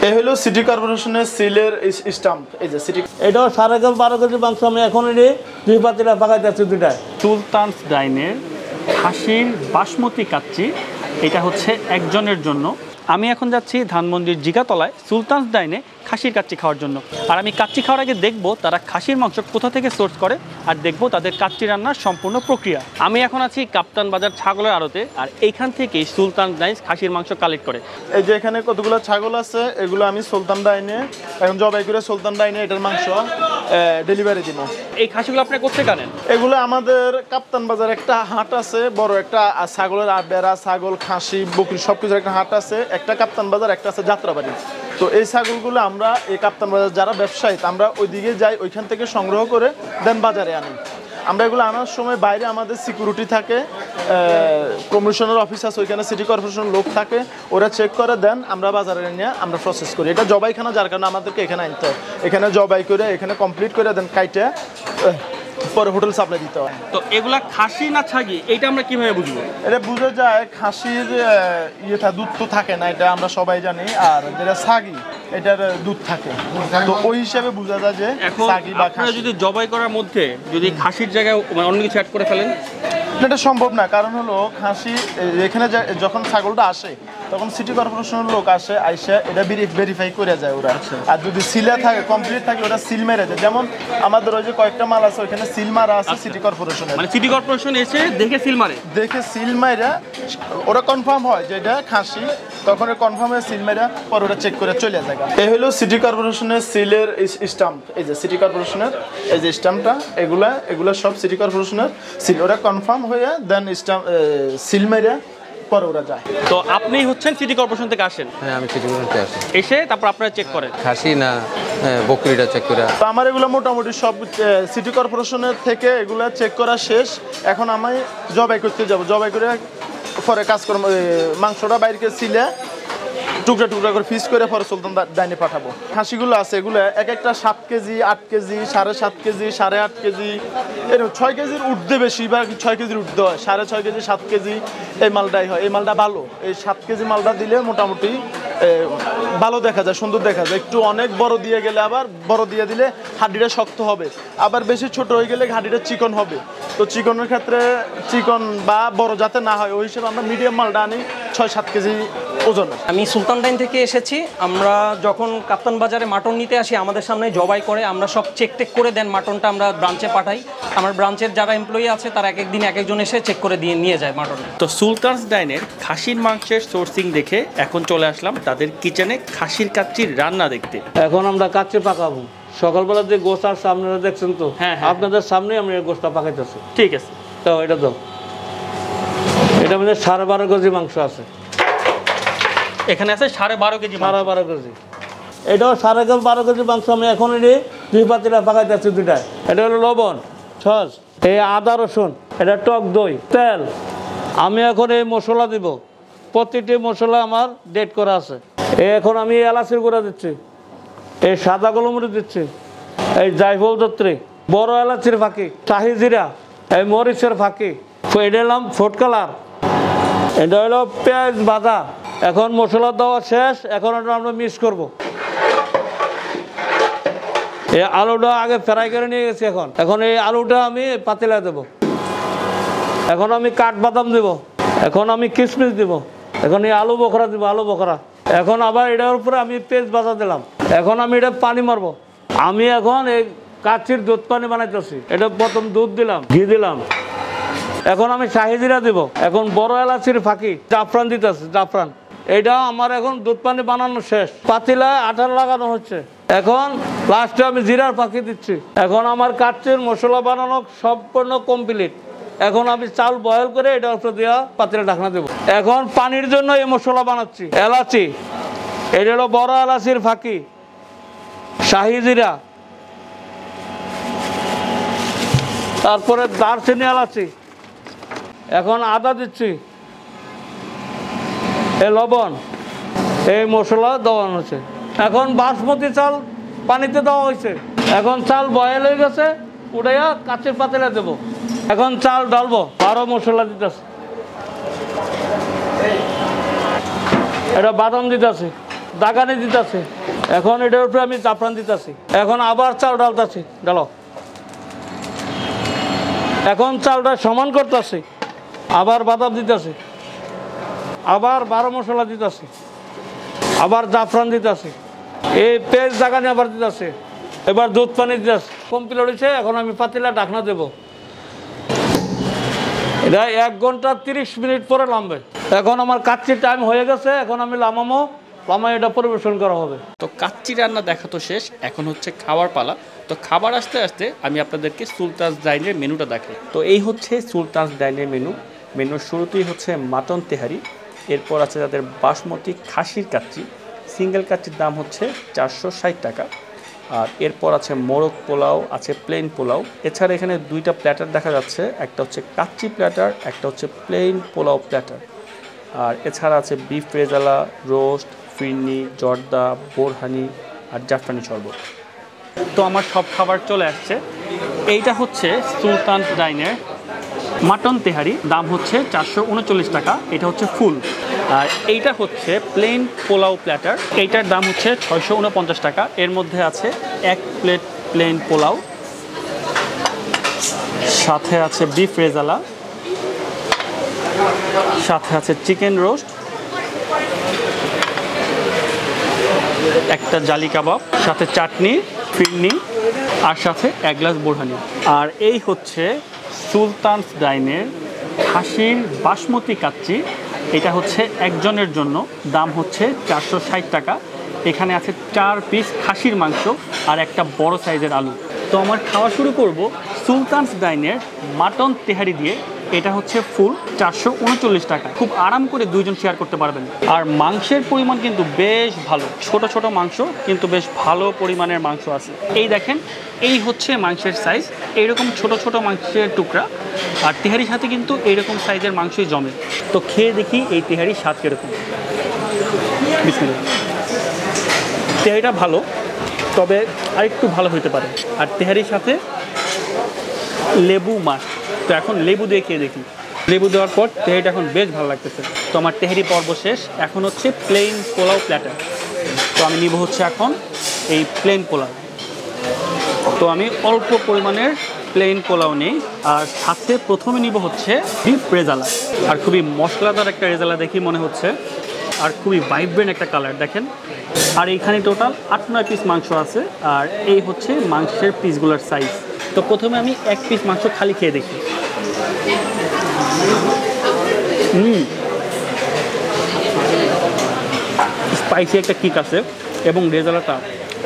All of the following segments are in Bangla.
এই হলো সিটি কর্পোরেশনের সিলের স্টাম্প। এই যে সিটি, এটাও 12.5 কেজি মাংস আমি এখন এনে 2 পাতিলা পাকাইতেছি দুটায়। সুলতানস ডাইনের খাসির বাসমতি কাচ্চি, এটা হচ্ছে একজনের জন্য। আমি এখন যাচ্ছি ধানমন্ডির জিগাতলায় সুলতানস ডাইনে খাসির কাচ্চি খাওয়ার জন্য। আর আমি কাচ্চি খাওয়ার আগে দেখবো তারা খাসির মাংস কোথা থেকে সোর্স করে, আর দেখবো তাদের কাচ্চি রান্নার সম্পূর্ণ প্রক্রিয়া। আমি এখন আছি কাপ্তান বাজার ছাগলের আড়তে, আর এইখান থেকেই সুলতানস ডাইন খাসির মাংস কালেক্ট করে। এই যে এখানে কতগুলো ছাগল আছে, এগুলো আমি সুলতান ডাইনে এখন জবাই করে সুলতান ডাইনে এটার মাংস ডেলিভারি দিব। এই খাসিগুলো আপনি কোথায় আনেন? এগুলো আমাদের কাপ্তান বাজার একটা হাট আছে, বড় একটা ছাগলের বেড়া, ছাগল, খাসি, বকরি সবকিছুর একটা হাট আছে। একটা কাপ্তান বাজার, একটা আছে যাত্রাবাড়ি। তো এই ছাগলগুলো আমরা এই কাপ্তান বাজার যারা ব্যবসায়ী, আমরা ওইদিকে যাই, ওইখান থেকে সংগ্রহ করে দেন বাজারে আনি। আমরা এগুলো আনার সময় বাইরে আমাদের সিকিউরিটি থাকে, কমিশনার অফিস আছে, ওইখানে সিটি কর্পোরেশন লোক থাকে, ওরা চেক করে দেন, আমরা বাজারে নিয়ে আমরা প্রসেস করি। এটা জবাইখানা, যার কারণে আমাদেরকে এখানে আনতে হয়। এখানে জবাই করে এখানে কমপ্লিট করে দেন কাইটে পরে হোটেল সাপ্লাই দিতে হয়। তো এগুলা খাসি না ছাগি এইটা আমরা কিভাবে বুঝবো? এটা বোঝা যায় খাসির দুধ তো থাকে না, এটা আমরা সবাই জানি। আর যেটা ছাগি এটার দুধ থাকে, তো ওই হিসাবে বোঝা যায় যে ছাগি বা খাসি। যদি জবাই করার মধ্যে যদি খাসির জায়গায় অন্য কিছু অ্যাড করে ফেলেন, এটা সম্ভব না। কারণ হলো খাসি এখানে যখন ছাগলটা আসে তখন সিটি কর্পোরেশনের লোক আসে, আইসা এটা ভেরিফাই করে যায় ওরা। আর যদি সিলে থাকে, কমপ্লিট থাকে, ওরা সিল মেরে যায়। যেমন আমাদের ওই যে কয়েকটা মাল আছে ওইখানে সিল মারা আছে সিটি কর্পোরেশনের, মানে সিটি কর্পোরেশন এসে দেখে সিল মারে, দেখে সিল মাইরা ওরা কনফার্ম হয় যে এটা খাসি, তখন কনফার্ম হয়ে সিল মাইরা পরে ওরা চেক করে চলে যায়। এই হলো সিটি কর্পোরেশনের সিলের স্টাম্প। এই যে সিটি কর্পোরেশনের এই যে স্টাম্পটা, এগুলা সব সিটি কর্পোরেশনের সিল। ওরা কনফার্ম হয়ে দেন স্টাম্প সিল মাইরা পরে ওরা যায়। তো আপনি হচ্ছেন সিটি কর্পোরেশন থেকে আসেন? হ্যাঁ, আমি সিটি কর্পোরেশন থেকে আসি। এসে তারপর আপনারা চেক করেন খাসি না বকরিটা চেক করে। তো আমার এগুলো মোটামুটি সব সিটি কর্পোরেশনের থেকে এগুলো চেক করা শেষ। এখন আমি জবাই করতে যাব, জবাই করে পরে কাজকর্ম মাংসটা বাইরে ছিলে টুকরা টুকরা করে পিস করে পরে সুলতান ডাইনে পাঠাবো। খাসিগুলো আছে এগুলো এক একটা 7 কেজি, 8 কেজি, 7.5 কেজি, 8.5 কেজি, এরকম 6 কেজির ঊর্ধ্বে বেশি, বা 6 কেজির ঊর্ধ্বে হয়। 6.5 কেজি, 7 কেজি এই মালটাই হয়। এই মালটা ভালো, এই 7 কেজি মালটা দিলে মোটামুটি ভালো দেখা যায়, সুন্দর দেখা যায়। একটু অনেক বড় দিয়ে গেলে, আবার বড় দিয়ে দিলে হাড্ডিটা শক্ত হবে, আবার বেশি ছোট হয়ে গেলে হাড্ডিটা চিকন হবে। তো চিকনের ক্ষেত্রে চিকন বা বড় যাতে না হয় ওই হিসেবে আমরা মিডিয়াম মালটা আনি 6-7 কেজি ওজন। আমি সুলতান ডাইন থেকে এসেছি। আমরা যখন কাপ্তান বাজারে মাটন নিতে আসি আমাদের সামনে জবাই করে, আমরা সব চেক করে দেন মাটনটা আমরা ব্রাঞ্চে পাঠাই। আমার ব্রাঞ্চের যারা এমপ্লয়ি আছে তারা এক একদিন এক একজন এসে চেক করে দিয়ে নিয়ে যায় মাটন। তো সুলতানস ডাইনের খাসির মাংসের সোর্সিং দেখে এখন চলে আসলাম তাদের কিচেনে খাসির কাচ্চির রান্না দেখতে। এখন আমরা কাচ্চি পাকাবো। সকালবেলা যে গোস্ত আর সামনে দেখছেন তো, হ্যাঁ, আপনাদের সামনে আমি গোস্তটা পাকাইতেছি। ঠিক আছে, তো এটা মধ্যে 12.5 কেজি মাংস আছে। এখানে আছে 12.5 কেজি। 12.5 কেজি। এটাও 12.5 কেজি মাংস আমি এখন এনে 2 পাতিলা পাকাইতেছি দুটায়। এটা হলো লবণ, সস, এই আদা রসুন, এটা টক দই, তেল। আমি এখন এই মশলা দিব, প্রতিটি মশলা আমার ডেট করা আছে। এখন আমি এলাচির গুঁড়া দিচ্ছি, এই সাদা গোলমরিচ দিচ্ছি, এই জায়ফল দত্রি, বড় এলাচির ফাঁকি, শাহি জিরা, এই মরিচের ফাঁকি, এটা এলাম ফুড কালার, এটা হলো পেঁয়াজ বাদা। এখন মশলা দেওয়া শেষ, এখন এটা আমরা মিক্স করব। এই আলুটা আগে ফ্রাই করে নিয়ে গেছি। এখন এই আলুটা আমি পাতিলা দেব। এখন আমি কাঠবাদাম দেব, এখন আমি কিশমিশ দিব, এখন এই আলু বখরা দিব, আলু বখরা। এখন আবার এটার উপরে আমি পেঁয়াজ বাদা দিলাম। এখন আমি এটা পানি মারবো। আমি এখন এই কাচ্চির দুধ পানি বানাইতেছি। এটা প্রথম দুধ দিলাম, ঘি দিলাম, এখন আমি শাহি জিরা দিব, এখন বড় এলাচির ফাঁকি, জাফরান দিতেছি, জাফরান। এটা আমার এখন দুধ পানি বানানো শেষ, পাতিলায় আঠার লাগানো হচ্ছে। এখন লাস্টে আমি জিরার ফাঁকি দিচ্ছি। এখন আমার কাচ্চির মশলা বানানো সম্পূর্ণ কমপ্লিট। এখন আমি চাল বয়েল করে এটা উপরে দেওয়া পাতিলে ঢাকনা দেবো। এখন পানির জন্য এই মশলা বানাচ্ছি। এলাচি, এটা হলো বড় এলাচির ফাঁকি, শাহি জিরা, তারপরে দারচিনি, এলাচি। এখন আদা দিচ্ছি, এই লবণ, এই মশলা দেওয়া হয়েছে। এখন বাসমতি চাল পানিতে দেওয়া হয়েছে। এখন চাল বয়েল হয়ে গেছে, উড়াইয়া কাচের পাতিলে দেবো। এখন চাল ডালবো, আরো মশলা দিতেছে, এটা বাদাম দিতেছে, দাগানি দিতেছি, এখন এটার উপরে আমি জাফরান দিতেছি, এখন আবার চাল ডালতেছি, ডালো, এখন চালটা সমান করতেছি, আবার বাদাম দিতেছি, আবার 12 মশলা দিতেছি, আবার জাফরান দিতেছি, এই পেঁয়াজ দাগানি আবার দিতেছি, এবার দুধ পানি দিতেছি। কমপ্লিট হয়েছে, এখন আমি পাতিলা ঢাকনা দেব। এটা 1 ঘন্টা 30 মিনিট পরে নামবে। এখন আমার কাচ্চির টাইম হয়ে গেছে, এখন আমি লামামো, লামাই এটা পরিবেশন করা হবে। তো কাচ্চি রান্না দেখা তো শেষ, এখন হচ্ছে খাবার পালা। তো খাবার আসতে আসতে আমি আপনাদেরকে সুলতানস ডাইনের মেনুটা দেখাই। তো এই হচ্ছে সুলতানস ডাইনের মেনু। মেনুর শুরুতেই হচ্ছে মাটন তেহারি, এরপর আছে তাদের বাসমতি খাসির কাচ্চি, সিঙ্গেল কাচ্চির দাম হচ্ছে 460 টাকা। আর এরপর আছে মোরগ পোলাও, আছে প্লেন পোলাও। এছাড়া এখানে 2টা প্ল্যাটার দেখা যাচ্ছে, একটা হচ্ছে কাচ্চি প্ল্যাটার, একটা হচ্ছে প্লেন পোলাও প্ল্যাটার। আর এছাড়া আছে বিফ রেজালা, রোস্ট, ফিরনি, জর্দা, বোরহানি আর জাফরানি শরবত। তো আমার সব খাবার চলে আসছে। এইটা হচ্ছে সুলতানস ডাইনের মাটন তেহারি, দাম হচ্ছে 439 টাকা, এটা হচ্ছে ফুল। আর এইটা হচ্ছে প্লেন পোলাও প্ল্যাটার, এইটার দাম হচ্ছে 649 টাকা। এর মধ্যে আছে 1 প্লেট প্লেন পোলাও, সাথে আছে বিফ রেজালা, সাথে আছে চিকেন রোস্ট, একটা জালি কাবাব, সাথে চাটনি, ফিরনি আর সাথে 1 গ্লাস বোরহানি। আর এই হচ্ছে সুলতানস ডাইনের খাসির বাসমতি কাচ্চি, এটা হচ্ছে একজনের জন্য, দাম হচ্ছে 460 টাকা। এখানে আছে 4 পিস খাসির মাংস আর একটা বড় সাইজের আলু। তো আমার খাওয়া শুরু করব সুলতানস ডাইনের মাটন তেহারি দিয়ে। এটা হচ্ছে ফুল 439 টাকা, খুব আরাম করে 2 জন শেয়ার করতে পারবেন। আর মাংসের পরিমাণ কিন্তু বেশ ভালো, ছোট ছোট মাংস কিন্তু বেশ ভালো পরিমাণের মাংস আছে। এই দেখেন, এই হচ্ছে মাংসের সাইজ, এইরকম ছোট ছোট মাংসের টুকরা। আর তেহারির সাথে কিন্তু এইরকম সাইজের মাংসই জমে। তো খেয়ে দেখি এই তেহারির স্বাদ কীরকম। বিসমিল্লাহ। তেহারিটা ভালো, তবে আরেকটু ভালো হতে পারে। আর তেহারির সাথে লেবু মাছ, তো এখন লেবু দিয়ে খেয়ে দেখি। লেবু দেওয়ার পর তেহারিটা এখন বেশ ভালো লাগতেছে। তো আমার তেহারি পর্ব শেষ, এখন হচ্ছে প্লেন পোলাও প্ল্যাটার। তো আমি নিব হচ্ছে এখন এই প্লেন পোলাও। তো আমি অল্প পরিমাণের প্লেন পোলাও নিই, আর সাথে প্রথমে নিব হচ্ছে বিফ রেজালা। আর খুবই মশলাদার একটা রেজালা দেখি মনে হচ্ছে, আর খুবই ভাইব্রেন্ট একটা কালার দেখেন। আর এইখানে টোটাল 8-9 পিস মাংস আছে, আর এই হচ্ছে মাংসের পিসগুলোর সাইজ। তো প্রথমে আমি 1 পিস মাংস খালি খেয়ে দেখি। স্পাইসি একটা কিক আছে এবং রেজালাটা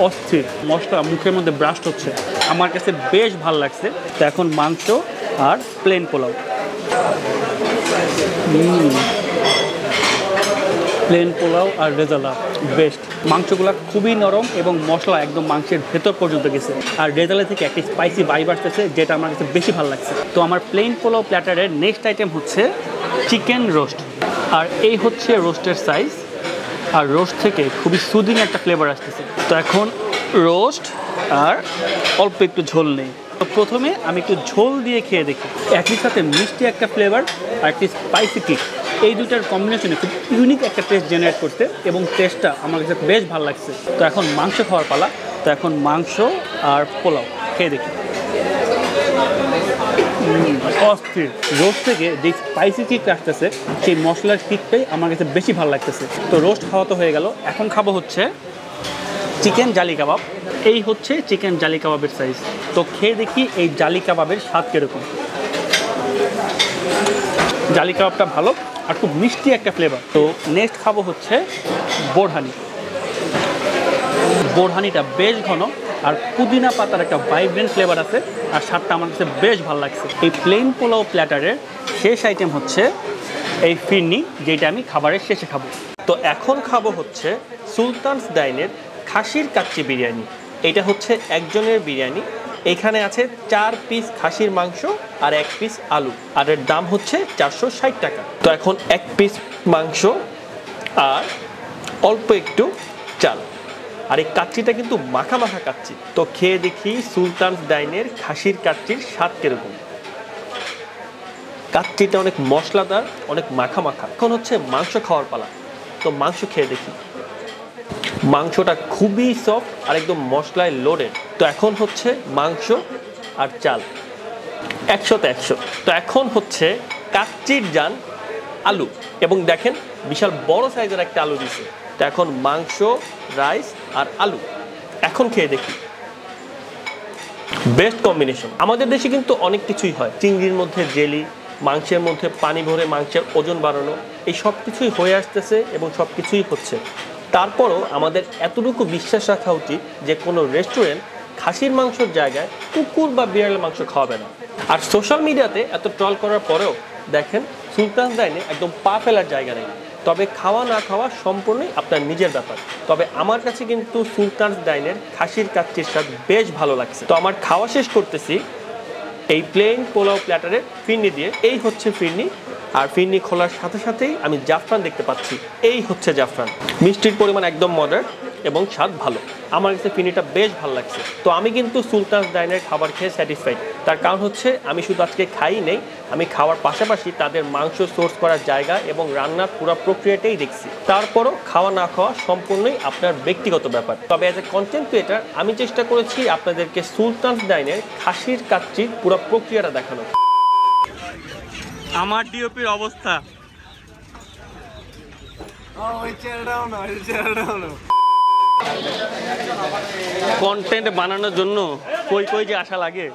অস্থির, মশলা মুখের মধ্যে ব্রাস্ট হচ্ছে, আমার কাছে বেশ ভালো লাগছে। তো এখন মাংস আর প্লেন পোলাও। প্লেন পোলাও আর রেজালা বেস্ট। মাংসগুলো খুবই নরম এবং মশলা একদম মাংসের ভেতর পর্যন্ত গেছে, আর রেজালা থেকে একটা স্পাইসি ভাইব আসতেছে, যেটা আমার কাছে বেশি ভালো লাগছে। তো আমার প্লেন পোলাও প্ল্যাটারের নেক্সট আইটেম হচ্ছে চিকেন রোস্ট। আর এই হচ্ছে রোস্টের সাইজ, আর রোস্ট থেকে খুবই সুদিং একটা ফ্লেভার আসতেছে। তো এখন রোস্ট আর অল্প একটু ঝোল নেই। তো প্রথমে আমি একটু ঝোল দিয়ে খেয়ে দেখি। একই সাথে মিষ্টি একটা ফ্লেভার আর একটি স্পাইসি কিক, এই দুটার কম্বিনেশনে খুব ইউনিক একটা টেস্ট জেনারেট করতে, এবং টেস্টটা আমার কাছে বেশ ভালো লাগছে। তো এখন মাংস খাওয়ার পালা। তো এখন মাংস আর পোলাও খেয়ে দেখি। অস্থির। রোস্ট থেকে যে স্পাইসি কিক আসতেছে, সেই মশলার কিকটাই আমার কাছে বেশি ভালো লাগতেছে। তো রোস্ট খাওয়া তো হয়ে গেল, এখন খাবো হচ্ছে চিকেন জালি কাবাব। এই হচ্ছে চিকেন জালি কাবাবের সাইজ। তো খেয়ে দেখি এই জালি কাবাবের স্বাদ কীরকম। জালি কাবাবটা ভালো আর খুব মিষ্টি একটা ফ্লেভার। তো নেক্সট খাবো হচ্ছে বোরহানি। বোরহানিটা বেশ ঘন আর পুদিনা পাতার একটা ভাইব্রেন্ট ফ্লেভার আছে, আর স্বাদটা আমার কাছে বেশ ভালো লাগছে। এই প্লেন পোলাও প্ল্যাটারের শেষ আইটেম হচ্ছে এই ফিরনি, যেটা আমি খাবারের শেষে খাবো। তো এখন খাবো হচ্ছে সুলতানস ডাইনের খাসির কাচ্চি বিরিয়ানি। এটা হচ্ছে একজনের বিরিয়ানি। এখানে আছে 4 পিস খাসির মাংস আর 1 পিস আলু, আর এর দাম হচ্ছে 460 টাকা। তো এখন 1 পিস মাংস আর অল্প একটু চাল, আর এই কাচ্চিটা কিন্তু মাখা মাখা কাচ্চি। তো খেয়ে দেখি সুলতানস ডাইনের খাসির কাচ্চির স্বাদ কিরকম। কাচ্চিটা অনেক মশলাদার, অনেক মাখা মাখা। এখন হচ্ছে মাংস খাওয়ার পালা। তো মাংস খেয়ে দেখি। মাংসটা খুবই সফট আর একদম মশলায় লোডেড। তো এখন হচ্ছে মাংস আর চাল 100তে 100। তো এখন হচ্ছে কাচ্চির জান আলু, এবং দেখেন বিশাল বড় সাইজের একটা আলু দিছে। তো এখন মাংস, রাইস আর আলু, এখন খেয়ে দেখি। Best combination. আমাদের দেশে কিন্তু অনেক কিছুই হয়, চিংড়ির মধ্যে জেলি, মাংসের মধ্যে পানি ভরে মাংসের ওজন বাড়ানো, এই সব কিছুই হয়ে আসতেছে এবং সব কিছুই হচ্ছে। তারপরও আমাদের এতটুকু বিশ্বাস রাখা উচিত যে কোনো রেস্টুরেন্ট খাসির মাংসের জায়গায় কুকুর বা বিড়ালের মাংস খাওয়াবে না। আর সোশ্যাল মিডিয়াতে এত ট্রল করার পরেও দেখেন সুলতানস ডাইনে একদম পা ফেলার জায়গা নেই। তবে খাওয়া না খাওয়া সম্পূর্ণই আপনার নিজের ব্যাপার। তবে আমার কাছে কিন্তু সুলতানস ডাইনের খাসির কাচ্চির স্বাদ বেশ ভালো লাগছে। তো আমার খাওয়া শেষ করতেছি এই প্লেন পোলাও প্ল্যাটারের ফিরনি দিয়ে। এই হচ্ছে ফিরনি, আর ফিরনি খোলার সাথে সাথেই আমি জাফরান দেখতে পাচ্ছি। এই হচ্ছে জাফরান। মিষ্টির পরিমাণ একদম মডারেট এবং স্বাদ ভালো। আমার কাছে ফিরনিটা বেশ ভালো লাগছে। তো আমি কিন্তু সুলতানস ডাইনের খাবার খেয়ে স্যাটিসফাইড। তার কারণ হচ্ছে আমি শুধু আজকে খাই নেই, আমি খাওয়ার পাশাপাশি তাদের মাংস সোর্স করার জায়গা এবং রান্নার পুরো প্রক্রিয়াটাই দেখছি। তারপরও খাওয়া না খাওয়া সম্পূর্ণই আপনার ব্যক্তিগত ব্যাপার। তবে অ্যাজ এ কন্টেন্ট ক্রিয়েটার আমি চেষ্টা করেছি আপনাদেরকে সুলতানস ডাইনের খাসির কাচ্চির পুরো প্রক্রিয়াটা দেখানো। আমার ডিওপির অবস্থা কন্টেন্ট বানানোর জন্য কই কই যে আসা লাগে।